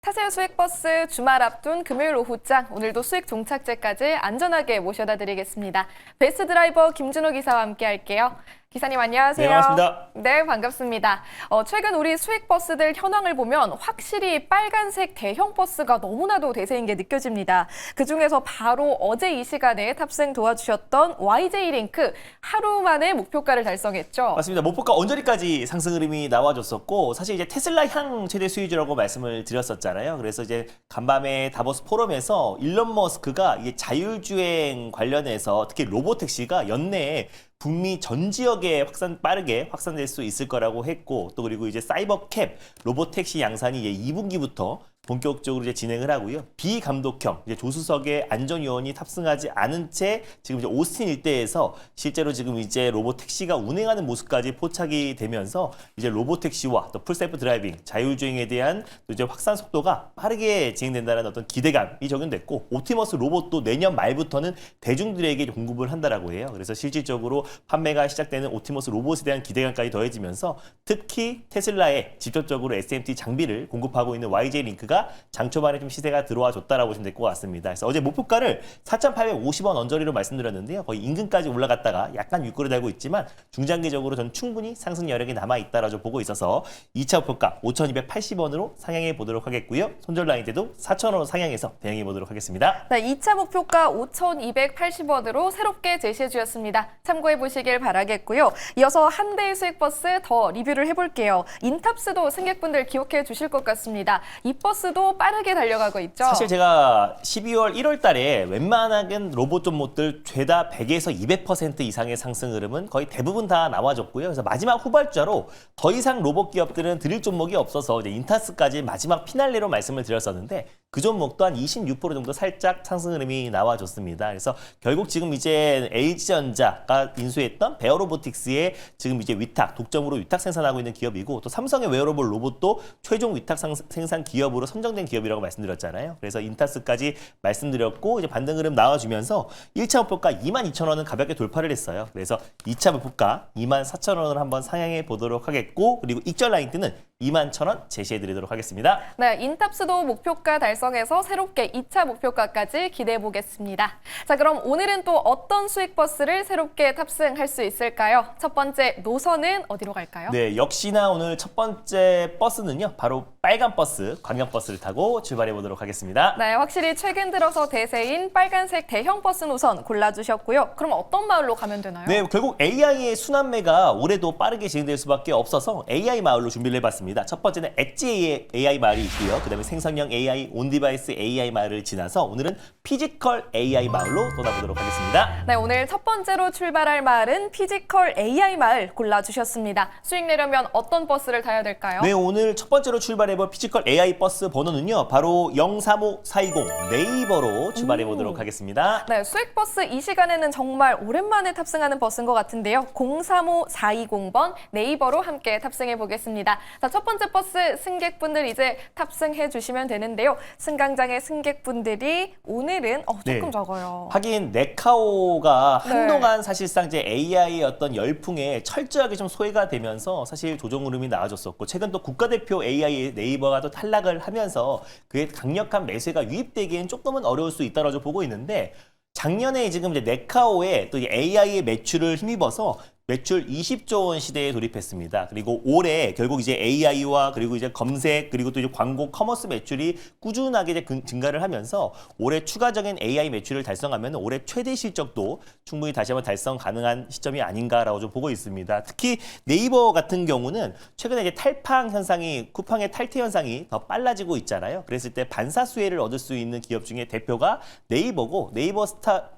타세요 수익버스 주말 앞둔 금요일 오후장, 오늘도 수익 종착지까지 안전하게 모셔다 드리겠습니다. 베스트 드라이버 김준호 기사와 함께 할게요. 기사님 안녕하세요. 네, 반갑습니다. 네, 반갑습니다. 최근 우리 수익버스들 현황을 보면 확실히 빨간색 대형 버스가 너무나도 대세인 게 느껴집니다. 그중에서 바로 어제 이 시간에 탑승 도와주셨던 YJ링크 하루 만에 목표가를 달성했죠. 맞습니다. 목표가 언저리까지 상승 흐름이 나와줬었고, 사실 이제 테슬라 향 최대 수혜주라고 말씀을 드렸었잖아요. 그래서 이제 간밤에 다보스 포럼에서 일론 머스크가 이게 자율주행 관련해서 특히 로보택시가 연내에 북미 전 지역에 빠르게 확산될 수 있을 거라고 했고, 또 그리고 이제 사이버캡 로보택시 양산이 이제 2분기부터 본격적으로 이제 진행을 하고요. 비감독형 이제 조수석에 안전요원이 탑승하지 않은 채 지금 이제 오스틴 일대에서 실제로 지금 이제 로보택시가 운행하는 모습까지 포착이 되면서 이제 로보택시와 또 풀셀프 드라이빙 자율주행에 대한 또 이제 확산 속도가 빠르게 진행된다는 어떤 기대감이 적용됐고, 옵티머스 로봇도 내년 말부터는 대중들에게 공급을 한다라고 해요. 그래서 실질적으로 판매가 시작되는 옵티머스 로봇에 대한 기대감까지 더해지면서 특히 테슬라에 직접적으로 SMT 장비를 공급하고 있는 YJ링크가 장 초반에 좀 시세가 들어와 줬다라고 보시면 될 것 같습니다. 그래서 어제 목표가를 4,850원 언저리로 말씀드렸는데요. 거의 인근까지 올라갔다가 약간 윗꼬리 달고 있지만 중장기적으로 전 충분히 상승 여력이 남아있다라고 보고 있어서 2차 목표가 5,280원으로 상향해 보도록 하겠고요. 손절 라인 때도 4,000원으로 상향해서 대응해 보도록 하겠습니다. 네, 2차 목표가 5,280원으로 새롭게 제시해 주셨습니다. 참고해 보시길 바라겠고요. 이어서 한 대의 수익버스 더 리뷰를 해볼게요. 인탑스도 승객분들 기억해 주실 것 같습니다. 이 버스도 빠르게 달려가고 있죠. 사실 제가 12월 1월 달에 웬만한 로봇 종목들 죄다 100에서 200% 이상의 상승 흐름은 거의 대부분 다 나와줬고요. 그래서 마지막 후발주로 더 이상 로봇 기업들은 드릴 종목이 없어서 이제 인타스까지 마지막 피날레로 말씀을 드렸었는데, 그 종목도 한 26% 정도 살짝 상승 흐름이 나와줬습니다. 그래서 결국 지금 이제 LG전자가 인수했던 베어로보틱스의 지금 이제 위탁, 독점으로 위탁 생산하고 있는 기업이고, 또 삼성의 웨어러블 로봇도 최종 위탁 생산 기업으로 선정된 기업이라고 말씀드렸잖아요. 그래서 인타스까지 말씀드렸고, 이제 반등 흐름 나와주면서 1차 목표가 22,000원은 가볍게 돌파를 했어요. 그래서 2차 목표가 24,000원을 한번 상향해 보도록 하겠고, 그리고 익절 라인 때는 21,000원 제시해 드리도록 하겠습니다. 네, 인탑스도 목표가 달성해서 새롭게 2차 목표가까지 기대해 보겠습니다. 자, 그럼 오늘은 또 어떤 수익버스를 새롭게 탑승할 수 있을까요? 첫 번째 노선은 어디로 갈까요? 네, 역시나 오늘 첫 번째 버스는요, 바로 빨간 버스, 광역버스를 타고 출발해 보도록 하겠습니다. 네, 확실히 최근 들어서 대세인 빨간색 대형 버스 노선 골라주셨고요. 그럼 어떤 마을로 가면 되나요? 네, 결국 AI의 순환매가 올해도 빠르게 진행될 수밖에 없어서 AI 마을로 준비를 해봤습니다. 첫 번째는 엣지 AI 마을이 있고요. 그 다음에 생성형 AI, 온디바이스 AI 마을을 지나서 오늘은 피지컬 AI 마을로 떠나보도록 하겠습니다. 네, 오늘 첫 번째로 출발할 마을은 피지컬 AI 마을 골라주셨습니다. 수익 내려면 어떤 버스를 타야 될까요? 네, 오늘 첫 번째로 출발해볼 피지컬 AI 버스 번호는요, 바로 035420 네이버로 출발해 보도록 하겠습니다. 네, 수익버스 이 시간에는 정말 오랜만에 탑승하는 버스인 것 같은데요. 035420번 네이버로 함께 탑승해 보겠습니다. 자, 첫 번째 버스 승객분들 이제 탑승해 주시면 되는데요. 승강장의 승객분들이 오늘은 조금 네. 적어요. 하긴 네카오가 네. 한동안 사실상 이제 AI의 어떤 열풍에 철저하게 좀 소외가 되면서 사실 조정 흐름이 나와줬었고, 최근 또 국가대표 AI 네이버가 또 탈락을 하면서 그의 강력한 매수가 유입되기엔 조금은 어려울 수 있다고 보고 있는데, 작년에 지금 이제 네카오의 또 AI의 매출을 힘입어서 매출 20조 원 시대에 돌입했습니다. 그리고 올해 결국 이제 AI와 그리고 이제 검색 그리고 또 이제 광고 커머스 매출이 꾸준하게 이제 증가를 하면서 올해 추가적인 AI 매출을 달성하면 올해 최대 실적도 충분히 다시 한번 달성 가능한 시점이 아닌가라고 좀 보고 있습니다. 특히 네이버 같은 경우는 최근에 이제 탈팡 현상이, 쿠팡의 탈퇴 현상이 더 빨라지고 있잖아요. 그랬을 때 반사 수혜를 얻을 수 있는 기업 중에 대표가 네이버고, 네이버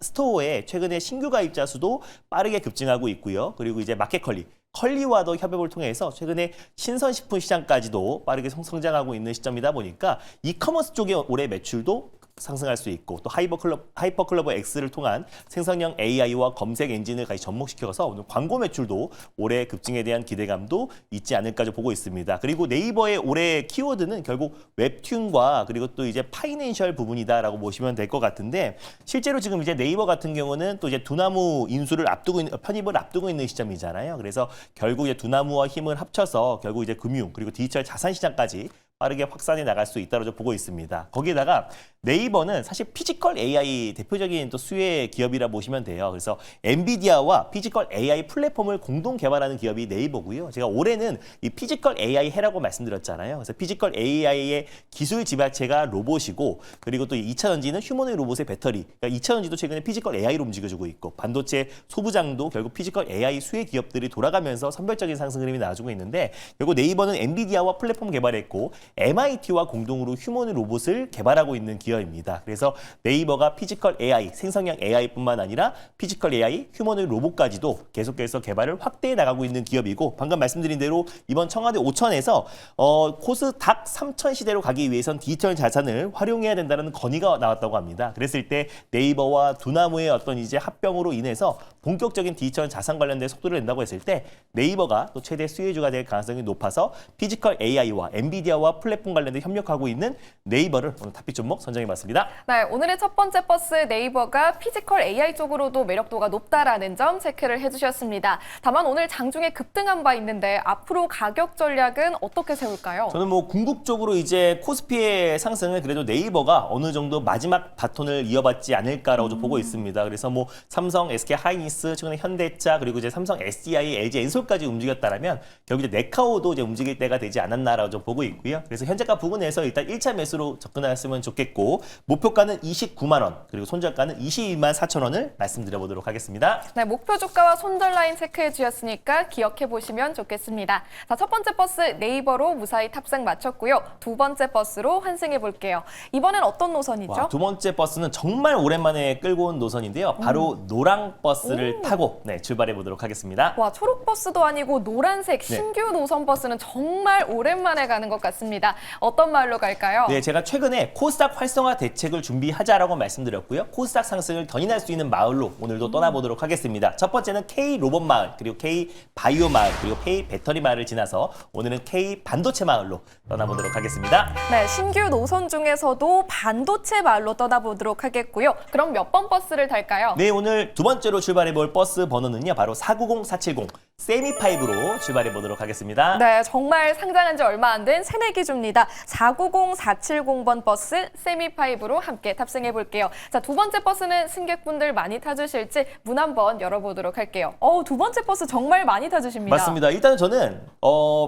스토어에 최근에 신규 가입자 수도 빠르게 급증하고 있고요. 그리고 이제 마켓컬리와도 협업을 통해서 최근에 신선식품 시장까지도 빠르게 성장하고 있는 시점이다 보니까 이커머스 쪽의 올해 매출도 상승할 수 있고, 또 하이퍼클러버 X를 통한 생성형 AI와 검색 엔진을 같이 접목시켜서 오늘 광고 매출도 올해 급증에 대한 기대감도 있지 않을까 보고 있습니다. 그리고 네이버의 올해 키워드는 결국 웹튠과 그리고 또 이제 파이낸셜 부분이다라고 보시면 될 것 같은데, 실제로 지금 이제 네이버 같은 경우는 또 이제 두나무 인수를 편입을 앞두고 있는 시점이잖아요. 그래서 결국 이제 두나무와 힘을 합쳐서 결국 이제 금융 그리고 디지털 자산 시장까지 빠르게 확산해 나갈 수 있다고 보고 있습니다. 거기에다가 네이버는 사실 피지컬 AI 대표적인 또 수혜 기업이라 보시면 돼요. 그래서 엔비디아와 피지컬 AI 플랫폼을 공동 개발하는 기업이 네이버고요. 제가 올해는 이 피지컬 AI 해라고 말씀드렸잖아요. 그래서 피지컬 AI의 기술 지배체가 로봇이고 그리고 또 2차 전지는 휴머노id 로봇의 배터리. 그러니까 2차 전지도 최근에 피지컬 AI로 움직여주고 있고 반도체 소부장도 결국 피지컬 AI 수혜 기업들이 돌아가면서 선별적인 상승 흐름이 나와주고 있는데 결국 네이버는 엔비디아와 플랫폼 개발했고 MIT와 공동으로 휴머노id 로봇을 개발하고 있는 기업입니다. 그래서 네이버가 피지컬 AI, 생성형 AI뿐만 아니라 피지컬 AI, 휴머노id 로봇까지도 계속해서 개발을 확대해 나가고 있는 기업이고 방금 말씀드린 대로 이번 청와대 5천에서 코스닥 3천 시대로 가기 위해선 디지털 자산을 활용해야 된다는 건의가 나왔다고 합니다. 그랬을 때 네이버와 두나무의 어떤 이제 합병으로 인해서 본격적인 디지털 자산 관련된 속도를 낸다고 했을 때 네이버가 또 최대 수혜주가 될 가능성이 높아서 피지컬 AI와 엔비디아와 플랫폼 관련된 협력하고 있는 네이버를 오늘 탑픽 종목 선정해봤습니다. 네, 오늘의 첫 번째 버스 네이버가 피지컬 AI 쪽으로도 매력도가 높다라는 점 체크를 해주셨습니다. 다만 오늘 장중에 급등한 바 있는데 앞으로 가격 전략은 어떻게 세울까요? 저는 뭐 궁극적으로 이제 코스피의 상승을 그래도 네이버가 어느 정도 마지막 바톤을 이어받지 않을까라고 좀 보고 있습니다. 그래서 뭐 삼성, SK 하이닉스, 최근에 현대차 그리고 이제 삼성 SDI, LG 엔솔까지 움직였다라면 결국 이제 네카오도 이제 움직일 때가 되지 않았나라고 좀 보고 있고요. 그래서 현재가 부근에서 일단 1차 매수로 접근하셨으면 좋겠고 목표가는 29만 원 그리고 손절가는 22만 4천 원을 말씀드려보도록 하겠습니다. 네, 목표 주가와 손절 라인 체크해 주셨으니까 기억해 보시면 좋겠습니다. 자, 첫 번째 버스 네이버로 무사히 탑승 마쳤고요. 두 번째 버스로 환승해 볼게요. 이번엔 어떤 노선이죠? 와, 두 번째 버스는 정말 오랜만에 끌고 온 노선인데요. 바로 노랑 버스를 타고 출발해 보도록 하겠습니다. 와, 초록 버스도 아니고 노란색 신규 노선 버스는 정말 오랜만에 가는 것 같습니다. 어떤 마을로 갈까요? 네, 제가 최근에 코스닥 활성화 대책을 준비하자라고 말씀드렸고요. 코스닥 상승을 견인할 수 있는 마을로 오늘도 떠나보도록 하겠습니다. 첫 번째는 K 로봇 마을, 그리고 K 바이오 마을, 그리고 K 배터리 마을을 지나서 오늘은 K 반도체 마을로 떠나보도록 하겠습니다. 네, 신규 노선 중에서도 반도체 마을로 떠나보도록 하겠고요. 그럼 몇 번 버스를 탈까요? 네, 오늘 두 번째로 출발해 볼 버스 번호는요. 바로 490470 세미5로 출발해 보도록 하겠습니다. 네, 정말 상장한 지 얼마 안 된 새내기주입니다. 490470번 버스 세미5로 함께 탑승해 볼게요. 자, 두 번째 버스는 승객분들 많이 타주실지 문 한번 열어보도록 할게요. 두 번째 버스 정말 많이 타주십니다. 맞습니다. 일단은 저는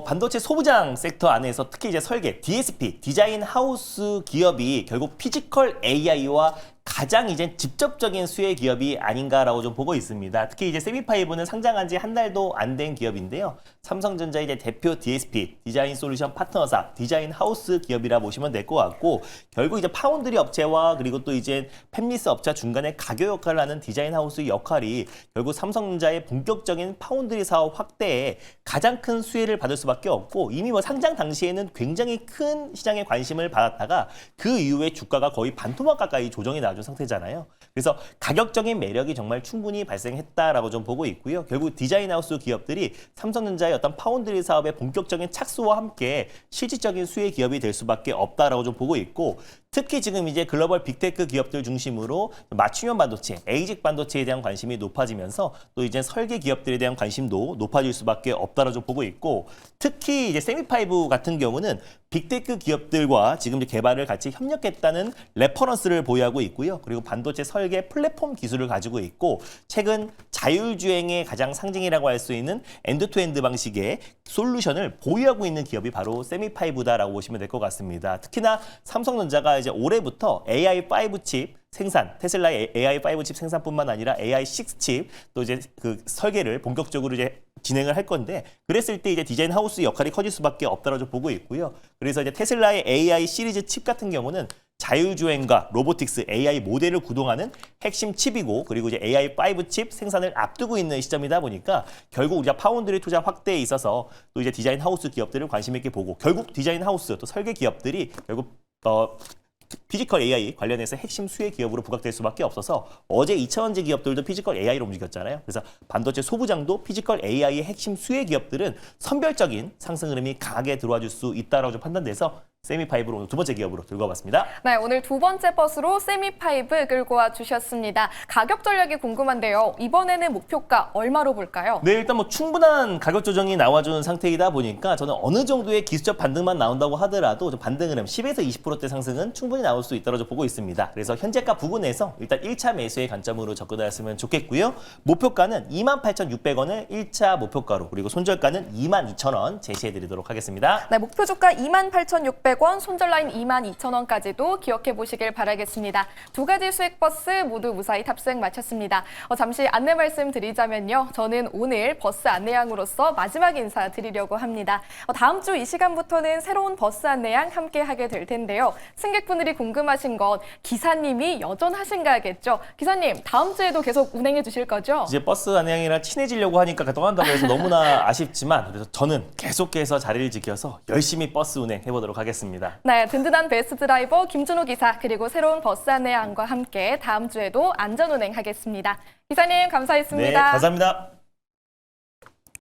반도체 소부장 섹터 안에서 특히 이제 설계, DSP, 디자인 하우스 기업이 결국 피지컬 AI와 가장 이제 직접적인 수혜 기업이 아닌가라고 좀 보고 있습니다. 특히 이제 세미5는 상장한 지 한 달도 안 된 기업인데요. 삼성전자 이제 대표 DSP, 디자인 솔루션 파트너사, 디자인 하우스 기업이라 보시면 될 것 같고 결국 이제 파운드리 업체와 그리고 또 이제 팹리스 업체 중간에 가교 역할을 하는 디자인 하우스의 역할이 결국 삼성전자의 본격적인 파운드리 사업 확대에 가장 큰 수혜를 받을 수밖에 없고 이미 뭐 상장 당시에는 굉장히 큰 시장에 관심을 받았다가 그 이후에 주가가 거의 반토막 가까이 조정이 나준 상태잖아요. 그래서 가격적인 매력이 정말 충분히 발생했다라고 좀 보고 있고요. 결국 디자인 하우스 기업들이 삼성전자의 어떤 파운드리 사업의 본격적인 착수와 함께 실질적인 수혜 기업이 될 수밖에 없다라고 좀 보고 있고 특히 지금 이제 글로벌 빅테크 기업들 중심으로 맞춤형 반도체, ASIC 반도체에 대한 관심이 높아지면서 또 이제 설계 기업들에 대한 관심도 높아질 수밖에 없다라고 좀 보고 있고 특히 이제 세미5 같은 경우는 빅테크 기업들과 지금 이제 개발을 같이 협력했다는 레퍼런스를 보유하고 있고요. 그리고 반도체 설계 플랫폼 기술을 가지고 있고 최근 자율주행의 가장 상징이라고 할 수 있는 엔드투엔드 방식의 솔루션을 보유하고 있는 기업이 바로 세미5다라고 보시면 될 것 같습니다. 특히나 삼성전자가 이제 올해부터 AI5 칩 생산, 테슬라의 AI5 칩 생산뿐만 아니라 AI6 칩 또 이제 그 설계를 본격적으로 이제 진행을 할 건데 그랬을 때 이제 디자인 하우스 역할이 커질 수밖에 없다라고 보고 있고요. 그래서 이제 테슬라의 AI 시리즈 칩 같은 경우는 자율주행과 로보틱스 AI 모델을 구동하는 핵심 칩이고 그리고 이제 AI5 칩 생산을 앞두고 있는 시점이다 보니까 결국 우리가 파운드리 투자 확대에 있어서 또 이제 디자인 하우스 기업들을 관심 있게 보고 결국 디자인 하우스 또 설계 기업들이 결국 피지컬 AI 관련해서 핵심 수혜 기업으로 부각될 수밖에 없어서 어제 2차원지 기업들도 피지컬 AI로 움직였잖아요. 그래서 반도체 소부장도 피지컬 AI의 핵심 수혜 기업들은 선별적인 상승 흐름이 강하게 들어와 줄 수 있다라고 좀 판단돼서 세미5로 오늘 두 번째 기업으로 들고 와봤습니다. 네, 오늘 두 번째 버스로 세미5 끌고 와 주셨습니다. 가격 전략이 궁금한데요. 이번에는 목표가 얼마로 볼까요? 네, 일단 뭐 충분한 가격 조정이 나와준 상태이다 보니까 저는 어느 정도의 기술적 반등만 나온다고 하더라도 좀 반등 흐름 10에서 20%대 상승은 충분히 나올 수 있다고 보고 있습니다. 그래서 현재가 부근에서 일단 1차 매수의 관점으로 접근하였으면 좋겠고요. 목표가는 28,600원을 1차 목표가로 그리고 손절가는 22,000원 제시해드리도록 하겠습니다. 네, 목표 주가 28,600원, 손절 라인 22,000원까지도 기억해 보시길 바라겠습니다. 두 가지 수익 버스 모두 무사히 탑승 마쳤습니다. 잠시 안내 말씀 드리자면요. 저는 오늘 버스 안내양으로서 마지막 인사 드리려고 합니다. 다음 주 이 시간부터는 새로운 버스 안내양 함께 하게 될 텐데요. 승객분들이 궁금하신 건 기사님이 여전하신가겠죠? 기사님, 다음 주에도 계속 운행해 주실 거죠? 이제 버스 안내양이랑 친해지려고 하니까 떠난다고 해서 너무나 아쉽지만 그래서 저는 계속해서 자리를 지켜서 열심히 버스 운행해보도록 하겠습니다. 네, 든든한 베스트 드라이버 김준호 기사 그리고 새로운 버스 안내양과 함께 다음 주에도 안전 운행하겠습니다. 기사님 감사했습니다. 네, 감사합니다.